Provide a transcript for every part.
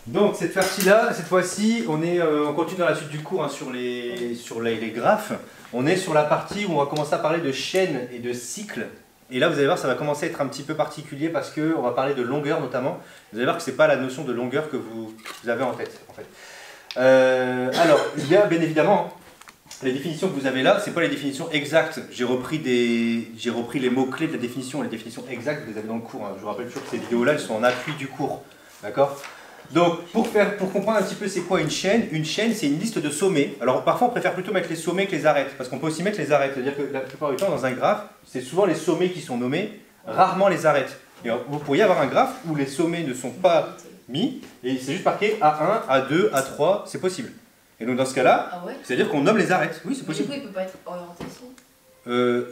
Donc cette partie-là, cette fois-ci, on continue dans la suite du cours hein, sur les graphes. On est sur la partie où on va commencer à parler de chaînes et de cycles. Et là, vous allez voir, ça va commencer à être un petit peu particulier parce qu'on va parler de longueur notamment. Vous allez voir que ce n'est pas la notion de longueur que vous avez en tête. En fait. Alors, il y a bien évidemment les définitions que vous avez là, ce n'est pas les définitions exactes. J'ai repris les mots-clés de la définition, les définitions exactes, vous les avez dans le cours. Hein. Je vous rappelle toujours que ces vidéos-là, elles sont en appui du cours. D'accord ? Donc, pour comprendre un petit peu c'est quoi une chaîne c'est une liste de sommets. Alors parfois on préfère plutôt mettre les sommets que les arêtes, parce qu'on peut aussi mettre les arêtes. C'est-à-dire que la plupart du temps dans un graphe, c'est souvent les sommets qui sont nommés, rarement les arêtes. Et alors, vous pourriez avoir un graphe où les sommets ne sont pas mis, et c'est juste marqué A1, A2, A3, c'est possible. Et donc dans ce cas-là, c'est-à-dire qu'on nomme les arêtes. Oui, c'est possible. Du coup, il peut pas être orienté ici.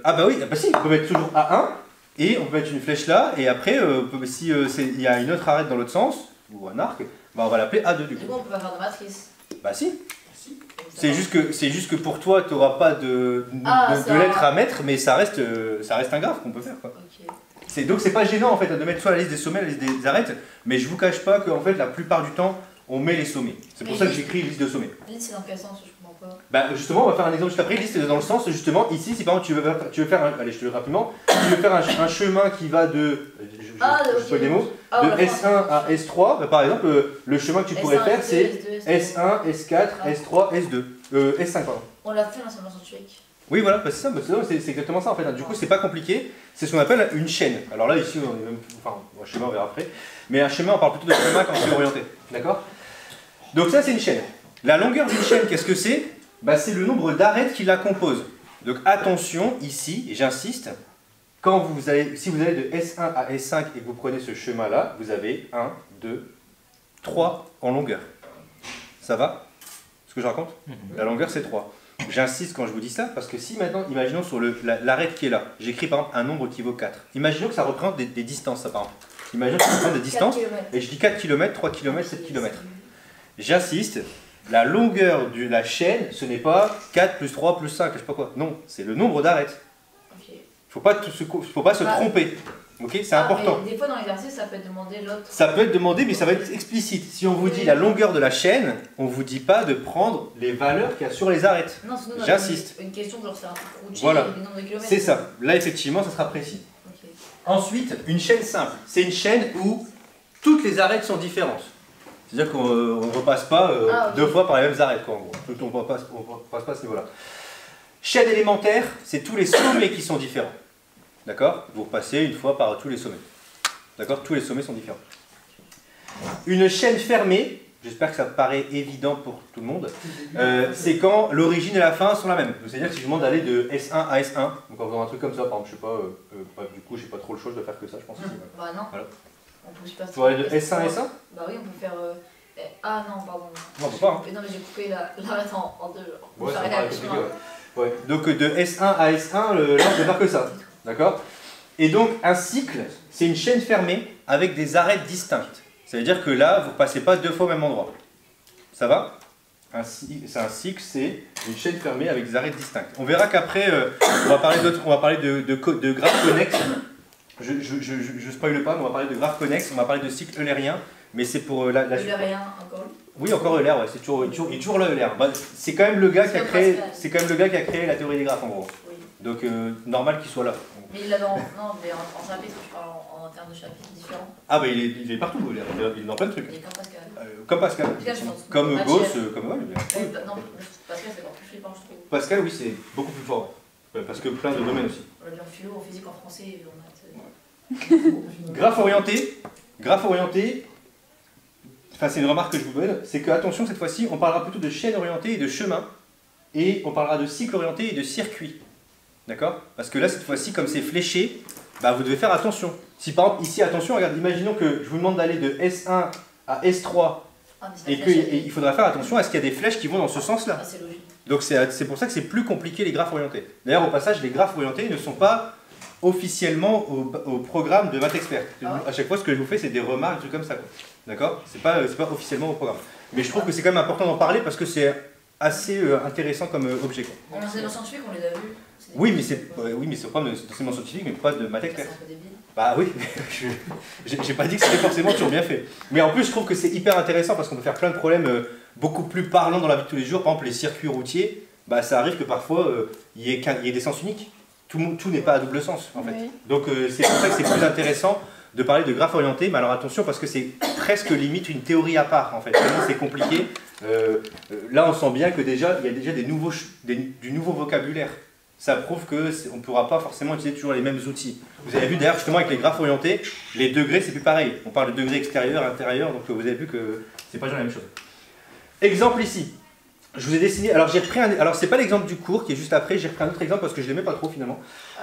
Ah bah oui, bah si, on peut mettre toujours A1, et on peut mettre une flèche là, et après, si il y a une autre arête dans l'autre sens, ou un arc, bah on va l'appeler A2 du coup. Du coup, on peut pas faire de matrice. Bah si. C'est juste que pour toi, tu n'auras pas de lettres à mettre, mais ça reste un graphe qu'on peut faire. Quoi. Okay. Donc c'est pas gênant en fait de mettre soit la liste des sommets, la liste des arêtes, mais je vous cache pas qu'en fait la plupart du temps, on met les sommets. C'est pour ça que j'écris liste de sommets. Liste c'est dans quel sens? Je comprends pas. Bah justement, on va faire un exemple juste après. Liste dans le sens justement ici, si par exemple tu veux faire allez je te le rapidement, tu veux faire un chemin qui va de je des mots, de S1 à S3, bah, par exemple le chemin que tu pourrais faire c'est S1, S4, S3, S2, S5 pardon. On l'a fait dans ce truc. Oui voilà, bah, c'est ça, c'est exactement ça en fait. Du coup c'est pas compliqué, c'est ce qu'on appelle une chaîne. Alors là ici on est même, enfin un chemin on verra après, mais un chemin on parle plutôt de chemin quand c'est orienté, d'accord? Donc ça c'est une chaîne. La longueur d'une chaîne qu'est-ce que c'est? Bah, c'est le nombre d'arêtes qui la composent. Donc attention ici, et j'insiste, si vous allez de S1 à S5 et que vous prenez ce chemin-là, vous avez 1, 2, 3 en longueur. Ça va? Ce que je raconte? La longueur c'est 3. J'insiste quand je vous dis ça, parce que si maintenant, imaginons sur l'arête qui est là, j'écris par exemple un nombre qui vaut 4. Imaginons que ça représente des distances, ça par exemple. Imaginons que ça représente des distances, et je dis 4 km, 3 km, 7 km. J'insiste, la longueur de la chaîne, ce n'est pas 4 plus 3 plus 5, je sais pas quoi. Non, c'est le nombre d'arêtes. Faut pas se tromper, ok? C'est important. Des fois dans l'exercice, ça peut être demandé l'autre. Ça peut être demandé, mais ça va être explicite. Si on vous dit la longueur de la chaîne, on vous dit pas de prendre les valeurs qu'il y a sur les arêtes. Non, sinon j'insiste. Une question genre c'est un truc routier, voilà. Les nombres de kilomètres. C'est ça. Là effectivement, ça sera précis. Okay. Ensuite, une chaîne simple. C'est une chaîne où toutes les arêtes sont différentes. C'est-à-dire qu'on ne repasse pas deux fois par les mêmes arêtes, quoi, en gros. On ne passe pas à ce niveau-là. Chaîne élémentaire, c'est tous les sommets qui sont différents. D'accord? Vous repassez une fois par tous les sommets. D'accord? Tous les sommets sont différents. Une chaîne fermée, j'espère que ça paraît évident pour tout le monde, c'est quand l'origine et la fin sont la même. C'est-à-dire que si je vous demande d'aller de S1 à S1, donc en faisant un truc comme ça, par exemple, je sais pas, du coup, j'ai pas trop le choix de faire que ça, je pense. Bah non. Voilà. On peut aller de S1 à S1? Bah oui, on peut faire... Ah non, pardon. Non, on peut pas. Hein. Non, mais j'ai coupé l'arête en deux. Ouais, ça paraît compliqué, ouais. Donc de S1 à S1, là, on peut faire que ça. D'accord? Et donc, un cycle, c'est une chaîne fermée avec des arêtes distinctes. Ça veut dire que là, vous ne passez pas deux fois au même endroit. Ça va? Un cycle, c'est une chaîne fermée avec des arêtes distinctes. On verra qu'après, on va parler de graphes connexes. Je spoil pas, mais on va parler de graphes connexes, on va parler de cycle eulérien, mais c'est pour la suite. Eulérien encore? Oui, encore Euler, ouais, il est toujours là Euler. Bah, c'est quand même le gars qui a créé la théorie des graphes en gros. Oui. Donc normal qu'il soit là. Mais il l'a non, mais en chapitre, je parle en termes de chapitres différents. Ah bah il est partout Euler, il est dans plein de trucs. Il est comme Pascal. Comme Gauss, comme ouais. Non, Pascal c'est encore plus flippant je trouve. Pascal oui c'est beaucoup plus fort. Parce que plein de domaines aussi. On l'a bien en philo, en physique, en français et en maths. Graphe orienté, enfin c'est une remarque que je vous donne, c'est que attention cette fois-ci on parlera plutôt de chaîne orientée et de chemin, et on parlera de cycle orienté et de circuit. D'accord? Parce que là cette fois-ci comme c'est fléché, bah, vous devez faire attention. Si par exemple ici attention, regarde, imaginons que je vous demande d'aller de S1 à S3 et qu'il faudra faire attention à ce qu'il y a des flèches qui vont dans ce sens-là. Ah, c'est logique. Donc c'est pour ça que c'est plus compliqué les graphes orientés. D'ailleurs au passage les graphes orientés ne sont pas officiellement au programme de MathExpert. À chaque fois ce que je vous fais c'est des remarques, des trucs comme ça. D'accord? C'est pas officiellement au programme. Mais je trouve que c'est quand même important d'en parler parce que c'est assez intéressant comme objet. Quoi. En enseignement scientifique, on les a vus. Oui, mais c'est le problème d'enseignement scientifique, mais pas de maths. C'est un peu débile. Bah oui, j'ai pas dit que c'était forcément toujours bien fait. Mais en plus, je trouve que c'est hyper intéressant parce qu'on peut faire plein de problèmes beaucoup plus parlants dans la vie de tous les jours. Par exemple, les circuits routiers, bah, ça arrive que parfois il y ait des sens uniques. Tout n'est pas à double sens en fait. Oui. Donc c'est pour ça que c'est plus intéressant de parler de graphe orienté. Mais alors attention parce que c'est presque limite une théorie à part en fait. Tellement c'est compliqué. Là, on sent bien que déjà il y a déjà du nouveau vocabulaire. Ça prouve qu'on ne pourra pas forcément utiliser toujours les mêmes outils. Vous avez vu d'ailleurs justement avec les graphes orientés, les degrés c'est plus pareil. On parle de degrés extérieurs, intérieurs, donc vous avez vu que c'est pas toujours la même chose. Exemple ici. Je vous ai dessiné, alors j'ai repris alors c'est pas l'exemple du cours qui est juste après, j'ai repris un autre exemple parce que je l'aimais pas trop finalement.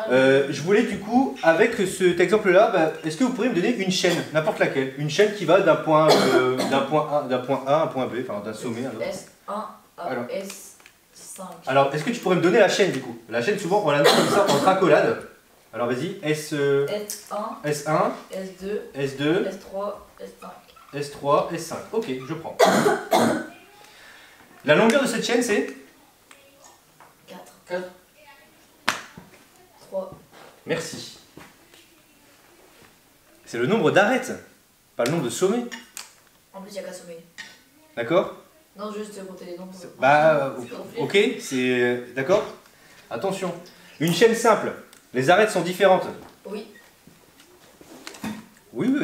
Je voulais du coup, avec cet exemple-là, bah, est-ce que vous pourriez me donner une chaîne, n'importe laquelle, une chaîne qui va d'un point A à un point B, enfin d'un sommet à un autre. S1 à Alors. S5. Alors, est-ce que tu pourrais me donner la chaîne du coup? La chaîne, souvent, on la note comme ça en tracolade. Alors, vas-y, S1, S1, S1, S2, S2, S3, S5. S3, S5. Ok, je prends. La longueur de cette chaîne, c'est 4. 3. Merci. C'est le nombre d'arêtes, pas le nombre de sommets. En plus, il n'y a qu'à sommer. D'accord? Non, juste compter les nombres. Bah, C'est compliqué. ok, c'est. D'accord? Attention. Une chaîne simple, les arêtes sont différentes. Oui. Oui,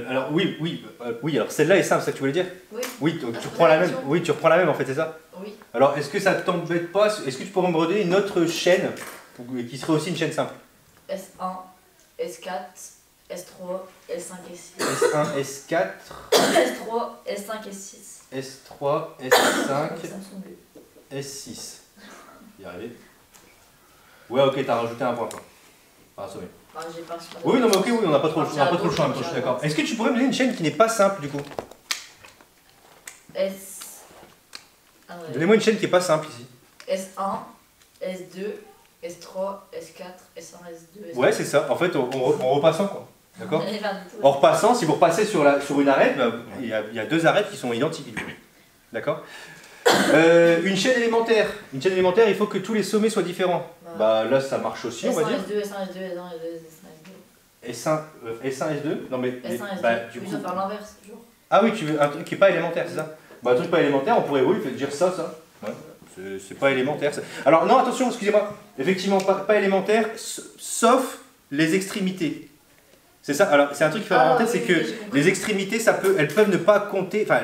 alors oui, alors celle-là est simple, c'est ça que tu voulais dire? Oui. Oui, donc tu reprends la même. Oui, tu reprends la même en fait, c'est ça? Oui. Alors, est-ce que ça t'embête pas? Est-ce que tu pourrais me redonner une autre chaîne qui serait aussi une chaîne simple? S1, S4, S3, S5, S6. S1, S4, S3, S5, S6. S3, S5, Samsung. S6. Y arriver. Ouais, ok, t'as rajouté un point quoi. Ah, sommet. Ah, j'ai pas. Oui, non, mais ok, oui, on n'a pas trop le choix, en même temps, je suis d'accord. Est-ce que tu pourrais me donner une chaîne qui n'est pas simple du coup? S. Ah ouais. Donnez-moi une chaîne qui n'est pas simple ici. S1, S2, S3, S4, S1, S2, S3. Ouais, c'est ça. En fait, en repassant quoi. D'accord? J'allais faire du tout. En repassant, si vous repassez sur une arête, bah, il y a deux arêtes qui sont identiques. D'accord? Une chaîne élémentaire. Une chaîne élémentaire, il faut que tous les sommets soient différents. Bah là, ça marche aussi, on va dire. S1, S2, S1, S2, S1, S2, S1, S2. Non mais. S1, S2. Bah, Tu du veux coup. faire l'inverse, toujours. Ah oui, tu veux un truc qui n'est pas élémentaire, c'est ça? Bah un truc pas élémentaire, on pourrait oui, dire ça. Ouais. C'est pas élémentaire. Alors non, attention, excusez-moi. Effectivement, pas élémentaire, sauf les extrémités. C'est ça. Alors c'est un truc qu'il faut avoir en tête, c'est que les extrémités, elles peuvent ne pas compter. Enfin,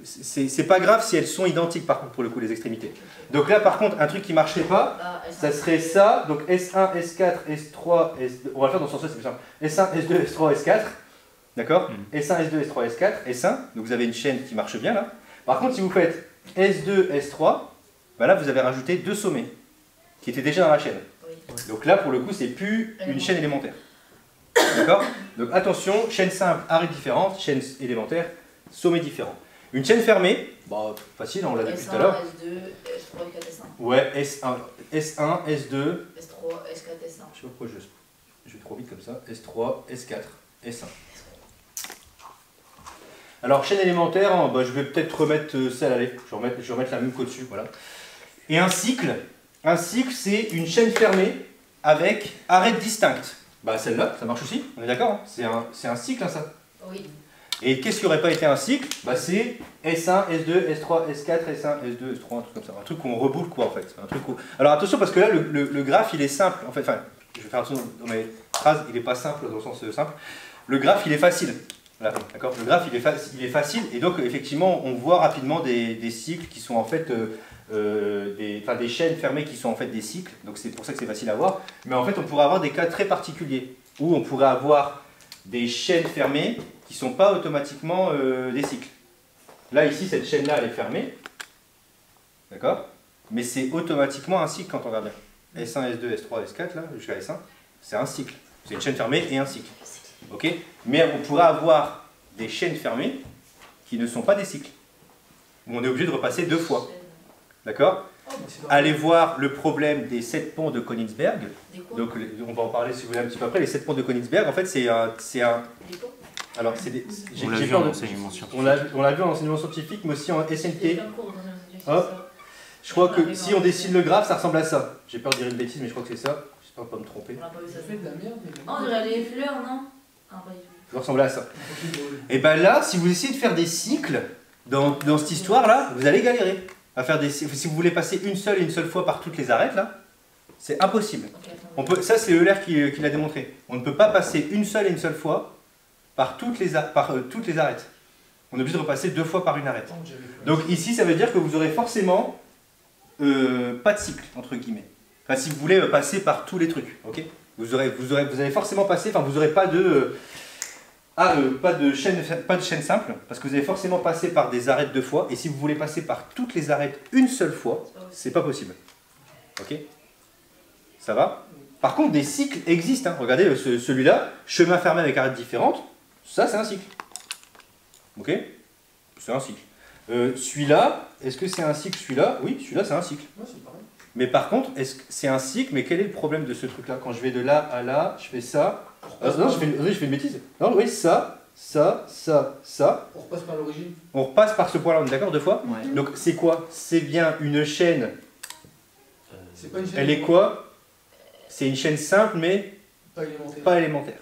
c'est pas grave si elles sont identiques par contre pour le coup les extrémités. Donc là par contre, un truc qui marcherait pas, ça serait ça. Donc S1, S4, S3, S2. On va le faire dans ce sens-là, c'est plus simple. S1, S2, S3, S4. D'accord? S1, S2, S3, S4, S1. Donc vous avez une chaîne qui marche bien là. Par contre, si vous faites S2, S3, bah là vous avez rajouté deux sommets qui étaient déjà dans la chaîne. Oui. Donc là pour le coup, c'est plus une chaîne élémentaire. D'accord? Donc attention, chaîne simple, arête différente, chaîne élémentaire, sommet différent. Une chaîne fermée, bah facile, on l'a vu tout à l'heure. S1, S2, S3, S4, S5. Ouais, S1, S1, S2. S3, S4, S5. Je sais pas pourquoi je vais trop vite comme ça. S3, S4, S1. Alors chaîne élémentaire, hein, bah, je vais peut-être remettre celle, allez, je vais remettre la même qu'au-dessus, voilà. Et un cycle c'est une chaîne fermée avec arête distincte. Bah celle-là, ça marche aussi, on est d'accord, hein, c'est un cycle hein, ça. Oui. Et qu'est-ce qui aurait pas été un cycle? Bah c'est S1, S2, S3, S4, S1, S2, S3, un truc comme ça. Un truc qu'on reboucle quoi en fait. Un truc où... Alors attention parce que là le graphe il est simple. En fait, enfin, je vais faire attention dans mes phrases, il n'est pas simple dans le sens simple. Le graphe il est facile. Voilà, d'accord. Le graphe il est facile et donc effectivement on voit rapidement des cycles qui sont en fait des chaînes fermées qui sont en fait des cycles. Donc c'est pour ça que c'est facile à voir. Mais en fait on pourrait avoir des cas très particuliers où on pourrait avoir des chaînes fermées qui ne sont pas automatiquement des cycles. Là, ici, cette chaîne-là, elle est fermée. D'accord? Mais c'est automatiquement un cycle quand on regarde bien. S1, S2, S3, S4, là, jusqu'à S1, c'est un cycle. C'est une chaîne fermée et un cycle. Ok? Mais on pourrait avoir des chaînes fermées qui ne sont pas des cycles. Où on est obligé de repasser deux fois. D'accord? Allez voir le problème des 7 ponts de Königsberg. Donc, on va en parler si vous voulez un petit peu après. Les 7 ponts de Königsberg, en fait, c'est un... Alors, c'est des... On l'a vu en enseignement scientifique. On l'a vu en enseignement scientifique, mais aussi en SNT. Hop. Je crois que si on dessine le graphe, ça ressemble à ça. J'ai peur de dire une bêtise, mais je crois que c'est ça. J'espère pas me tromper. On n'a pas vu ça. Ça fait de la merde. Oh, on dirait les fleurs, non? Ah, pas du tout. Ça va ressembler à ça. Et ben là, si vous essayez de faire des cycles dans cette histoire-là, vous allez galérer à faire des cycles. Si vous voulez passer une seule fois par toutes les arêtes, là, c'est impossible. Ok, Ça, c'est Euler qui l'a démontré. On ne peut pas passer une seule fois par toutes les arêtes. On est obligé de repasser 2 fois par une arête. Donc ici, ça veut dire que vous aurez forcément pas de cycle, entre guillemets. Enfin, si vous voulez passer par tous les trucs, ok, vous allez forcément passer, enfin, vous n'aurez pas de chaîne simple, parce que vous allez forcément passer par des arêtes 2 fois, et si vous voulez passer par toutes les arêtes une seule fois, c'est pas possible. Ok? Ça va? Par contre, des cycles existent. Hein. Regardez celui-là, chemin fermé avec arêtes différentes, ça c'est un cycle. Ok? C'est un cycle. Celui-là, est-ce que c'est un cycle celui-là? Oui, celui-là c'est un cycle. Ouais, c'est pareil. Mais par contre, est-ce que c'est un cycle? Mais quel est le problème de ce truc-là? Quand je vais de là à là, je fais ça. Non, je fais une bêtise. Non, oui, ça. On repasse par l'origine. On repasse par ce point-là, on est d'accord 2 fois? Ouais. Donc c'est quoi? C'est bien une chaîne. C'est pas une chaîne. Elle est quoi? C'est une chaîne simple, mais Pas élémentaire. pas élémentaire.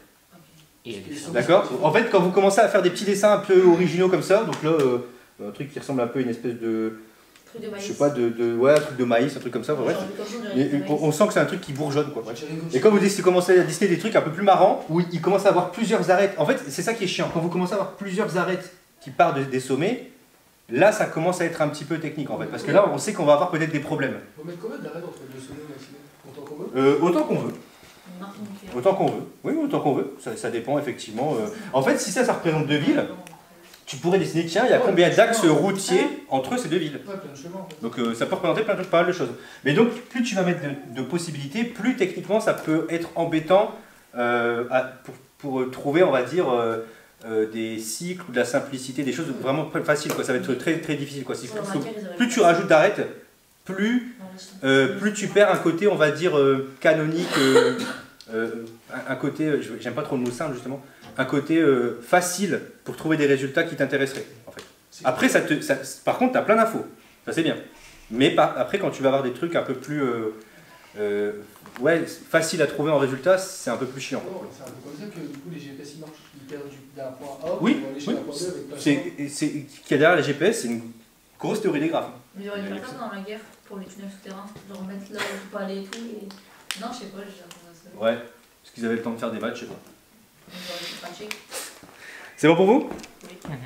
Et D'accord? En fait, quand vous commencez à faire des petits dessins un peu originaux comme ça, donc là, un truc qui ressemble un peu à une espèce de, Truc de je maïs. sais pas, ouais, un truc de maïs, un truc comme ça, ouais. Genre du cochon, on dirait Mais du maïs. on sent que c'est un truc qui bourgeonne, quoi. Ouais, j'ai rien Et quand vous commencez à dessiner des trucs un peu plus marrants, où il commence à avoir plusieurs arêtes, en fait, c'est ça qui est chiant. Quand vous commencez à avoir plusieurs arêtes qui partent des sommets, là, ça commence à être un petit peu technique, en fait. Parce que là, on sait qu'on va avoir peut-être des problèmes. On va mettre combien d'arrêts entre les 2 sommets maximum? Autant qu'on veut? Autant qu'on veut. Martin Luther. Autant qu'on veut. Oui, autant qu'on veut. Ça dépend, effectivement. En fait, si ça représente 2 villes, tu pourrais dessiner, tiens, il y a combien d'axes routiers entre ces 2 villes? Ouais, plein de chemins en fait. Donc ça peut représenter pas mal de choses. Mais donc, plus tu vas mettre de possibilités, plus techniquement ça peut être embêtant pour trouver, on va dire, des cycles ou de la simplicité, des choses vraiment faciles. Quoi. Ça va être très, très difficile. Quoi. Plus tu rajoutes d'arêtes, plus tu perds un côté, on va dire, canonique, un côté, j'aime pas trop le mot simple justement, un côté facile pour trouver des résultats qui t'intéresseraient. En fait. Après, par contre, tu as plein d'infos, ça c'est bien. Mais après, quand tu vas avoir des trucs un peu plus faciles à trouver en résultat, c'est un peu plus chiant. Oh, c'est un peu comme ça que du coup les GPS ils marchent. Ils perdent d'un point A Oui, pour aller chez un point B avec plein de c'est chemins. ce qu'il y a derrière les GPS, c'est une grosse théorie des graphes. Mais il y aurait dû faire ça dans la guerre pour les tunnels souterrains. Genre mettre là où il faut pas aller et tout. Et... Non, je sais pas, j'ai l'impression que ça. Ouais, parce qu'ils avaient le temps de faire des matchs, je sais pas. Donc, j'aurais dû patcher. C'est bon pour vous? Oui. Mhm.